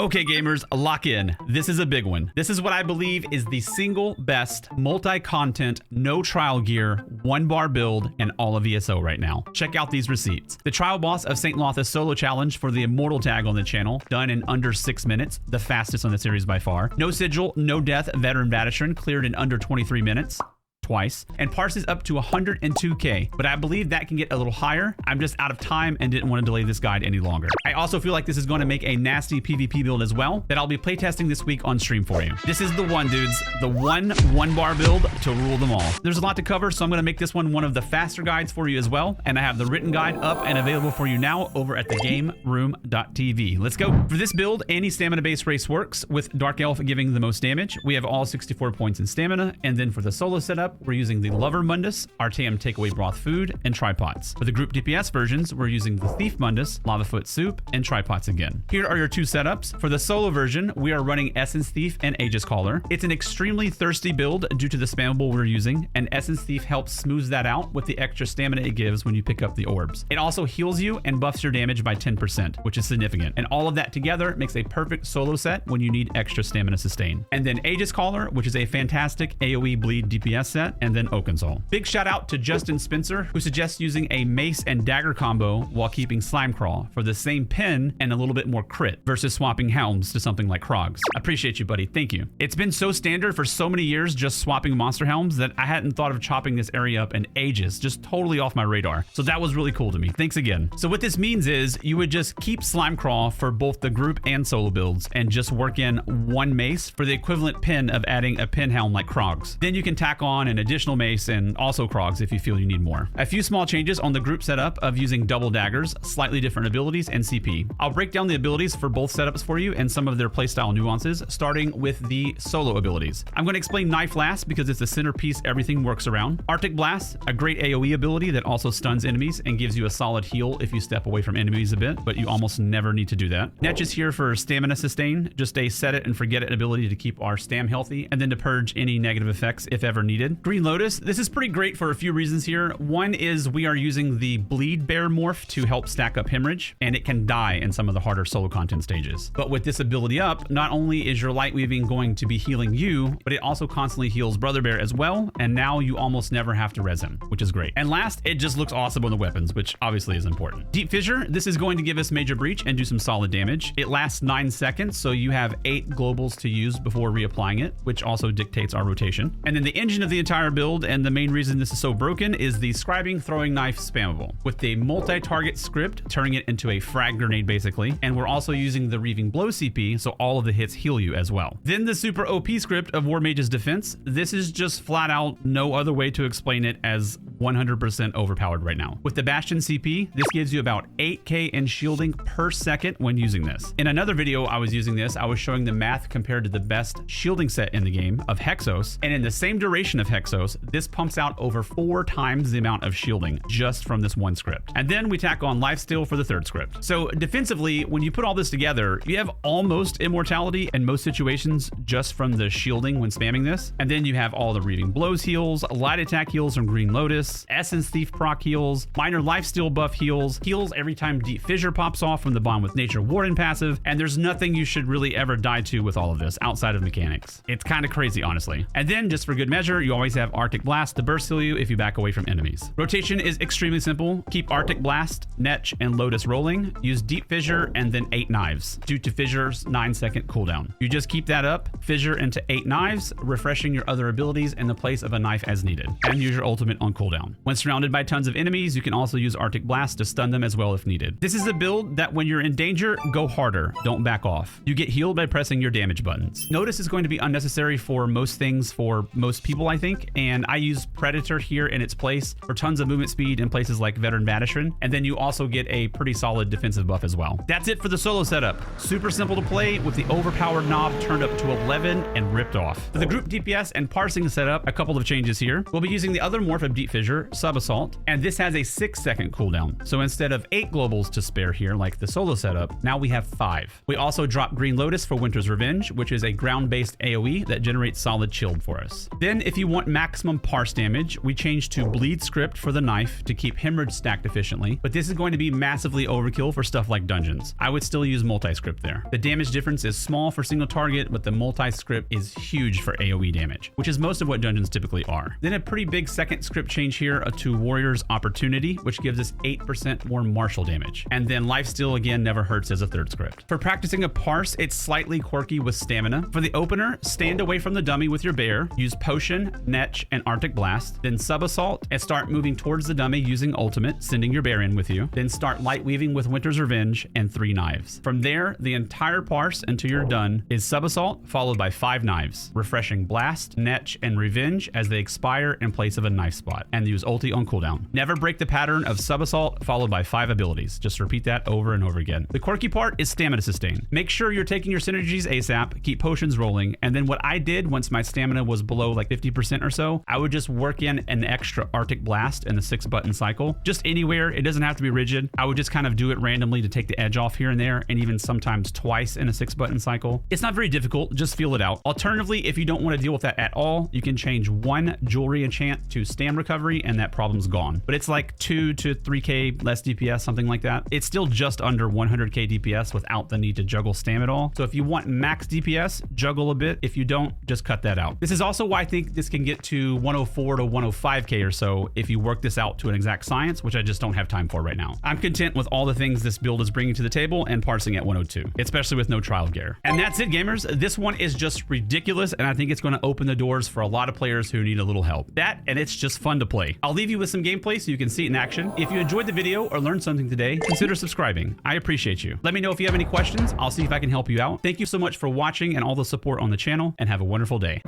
Okay, gamers, lock in. This is a big one. This is what I believe is the single best multi-content, no trial gear, one bar build in all of ESO right now. Check out these receipts. The trial boss of St. Lotha's solo challenge for the Immortal tag on the channel, done in under 6 minutes, the fastest on the series by far. No sigil, no death, Veteran Vateshran cleared in under 23 minutes. Twice, and parses up to 102k, but I believe that can get a little higher. I'm just out of time and didn't want to delay this guide any longer. I also feel like this is going to make a nasty PvP build as well that I'll be playtesting this week on stream for you. This is the one, dudes, the one bar build to rule them all. There's a lot to cover, so I'm going to make this one of the faster guides for you as well, and I have the written guide up and available for you now over at the GameRoom.tv. Let's go. For this build, any stamina-based race works, with Dark Elf giving the most damage. We have all 64 points in stamina, and then for the solo setup, we're using the Lover Mundus, RTM Takeaway Broth Food, and Tripods. For the group DPS versions, we're using the Thief Mundus, Lavafoot Soup, and Tripods again. Here are your two setups. For the solo version, we are running Essence Thief and Aegis Caller. It's an extremely thirsty build due to the spammable we're using, and Essence Thief helps smooth that out with the extra stamina it gives when you pick up the orbs. It also heals you and buffs your damage by 10%, which is significant. And all of that together makes a perfect solo set when you need extra stamina sustain. And then Aegis Caller, which is a fantastic AoE bleed DPS set, and then Oakensall. Big shout out to Justin Spencer, who suggests using a mace and dagger combo while keeping Slime Crawl for the same pin and a little bit more crit versus swapping helms to something like Krogs. Appreciate you, buddy. Thank you. It's been so standard for so many years just swapping monster helms that I hadn't thought of chopping this area up in ages, just totally off my radar. So that was really cool to me. Thanks again. So what this means is you would just keep Slime Crawl for both the group and solo builds and just work in one mace for the equivalent pin of adding a pin helm like Krogs. Then you can tack on an additional mace and also Krogs if you feel you need more. A few small changes on the group setup of using double daggers, slightly different abilities, and CP. I'll break down the abilities for both setups for you and some of their playstyle nuances, starting with the solo abilities. I'm going to explain Knife last because it's the centerpiece everything works around. Arctic Blast, a great AoE ability that also stuns enemies and gives you a solid heal if you step away from enemies a bit, but you almost never need to do that. Netch is here for stamina sustain, just a set it and forget it ability to keep our stam healthy and then to purge any negative effects if ever needed. Green Lotus, this is pretty great for a few reasons here. One is we are using the Bleed Bear morph to help stack up hemorrhage, and it can die in some of the harder solo content stages. But with this ability up, not only is your light weaving going to be healing you, but it also constantly heals Brother Bear as well, and now you almost never have to res him, which is great. And last, it just looks awesome on the weapons, which obviously is important. Deep Fissure, this is going to give us major breach and do some solid damage. It lasts 9 seconds, so you have 8 globals to use before reapplying it, which also dictates our rotation. And then the engine of the entire build, and the main reason this is so broken, is the Scribing Throwing Knife spammable, with the multi-target script turning it into a frag grenade basically, and we're also using the Reaving Blow CP, so all of the hits heal you as well. Then the super OP script of War Mage's Defense. This is just flat out no other way to explain it as 100% overpowered right now. With the Bastion CP, this gives you about 8k in shielding per second when using this. In another video I was using this, I was showing the math compared to the best shielding set in the game of Hexos, and in the same duration of Hexos, this pumps out over 4 times the amount of shielding just from this one script. And then we tack on Lifesteal for the third script. So defensively, when you put all this together, you have almost immortality in most situations just from the shielding when spamming this. And then you have all the Reaving Blows heals, light attack heals from Green Lotus, Essence Thief proc heals, minor lifesteal buff heals every time Deep Fissure pops off from the Bond with Nature Warden passive, and there's nothing you should really ever die to with all of this outside of mechanics. It's kind of crazy, honestly. And then just for good measure, you always have Arctic Blast to burst heal you if you back away from enemies. Rotation is extremely simple. Keep Arctic Blast, Netch, and Lotus rolling. Use Deep Fissure and then 8 knives due to Fissure's 9-second cooldown. You just keep that up, Fissure into 8 knives, refreshing your other abilities in the place of a knife as needed, and use your ultimate on cooldown. When surrounded by tons of enemies, you can also use Arctic Blast to stun them as well if needed. This is a build that when you're in danger, go harder, don't back off. You get healed by pressing your damage buttons. Notice is going to be unnecessary for most things for most people, I think, and I use Predator here in its place for tons of movement speed in places like Veteran Vateshran, and then you also get a pretty solid defensive buff as well. That's it for the solo setup. Super simple to play with the overpowered knob turned up to 11 and ripped off. For the group DPS and parsing setup, a couple of changes here. We'll be using the other morph of Deep Fissure, Sub Assault, and this has a 6-second cooldown. So instead of 8 globals to spare here like the solo setup, now we have 5. We also drop Green Lotus for Winter's Revenge, which is a ground-based AoE that generates solid shield for us. Then if you want want maximum parse damage, we change to bleed script for the knife to keep hemorrhage stacked efficiently, but this is going to be massively overkill for stuff like dungeons. I would still use multi-script there. The damage difference is small for single target, but the multi-script is huge for AoE damage, which is most of what dungeons typically are. Then a pretty big second script change here to Warrior's Opportunity, which gives us 8% more martial damage. And then lifesteal again never hurts as a third script. For practicing a parse, it's slightly quirky with stamina. For the opener, stand away from the dummy with your bear, use Potion, Netch, and Arctic Blast, then sub-assault and start moving towards the dummy using ultimate, sending your bear in with you, then start light weaving with Winter's Revenge and 3 knives. From there, the entire parse until you're done is sub-assault followed by 5 knives, refreshing Blast, Netch, and Revenge as they expire in place of a knife spot, and use ulti on cooldown. Never break the pattern of sub-assault followed by 5 abilities. Just repeat that over and over again. The quirky part is stamina sustain. Make sure you're taking your synergies ASAP, keep potions rolling, and then what I did once my stamina was below like 50% or so, I would just work in an extra Arctic Blast in the 6-button cycle. Just anywhere, it doesn't have to be rigid. I would just kind of do it randomly to take the edge off here and there, and even sometimes twice in a 6-button cycle. It's not very difficult, just feel it out. Alternatively, if you don't want to deal with that at all, you can change 1 jewelry enchant to stam recovery and that problem's gone. But it's like 2 to 3k less DPS, something like that. It's still just under 100k DPS without the need to juggle stam at all. So if you want max DPS, juggle a bit. If you don't, just cut that out. This is also why I think this can get to 104 to 105k or so if you work this out to an exact science, which I just don't have time for right now. I'm content with all the things this build is bringing to the table and parsing at 102, especially with no trial gear. And that's it, gamers. This one is just ridiculous, and I think it's going to open the doors for a lot of players who need a little help. That, and it's just fun to play. I'll leave you with some gameplay so you can see it in action. If you enjoyed the video or learned something today, consider subscribing. I appreciate you. Let me know if you have any questions. I'll see if I can help you out. Thank you so much for watching and all the support on the channel, and have a wonderful day.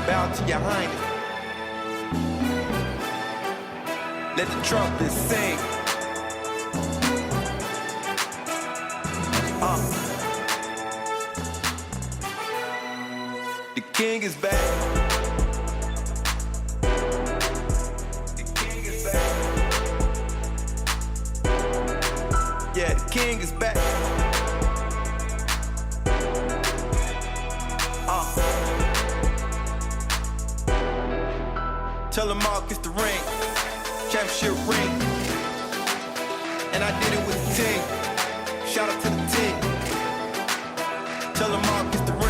Bow to your highness. Let the trumpet sing. The king is back. The king is back. Yeah, the king is back. Tell them all kiss the ring, championship ring. And I did it with the team. Shout out to the team. Tell them all kiss the ring.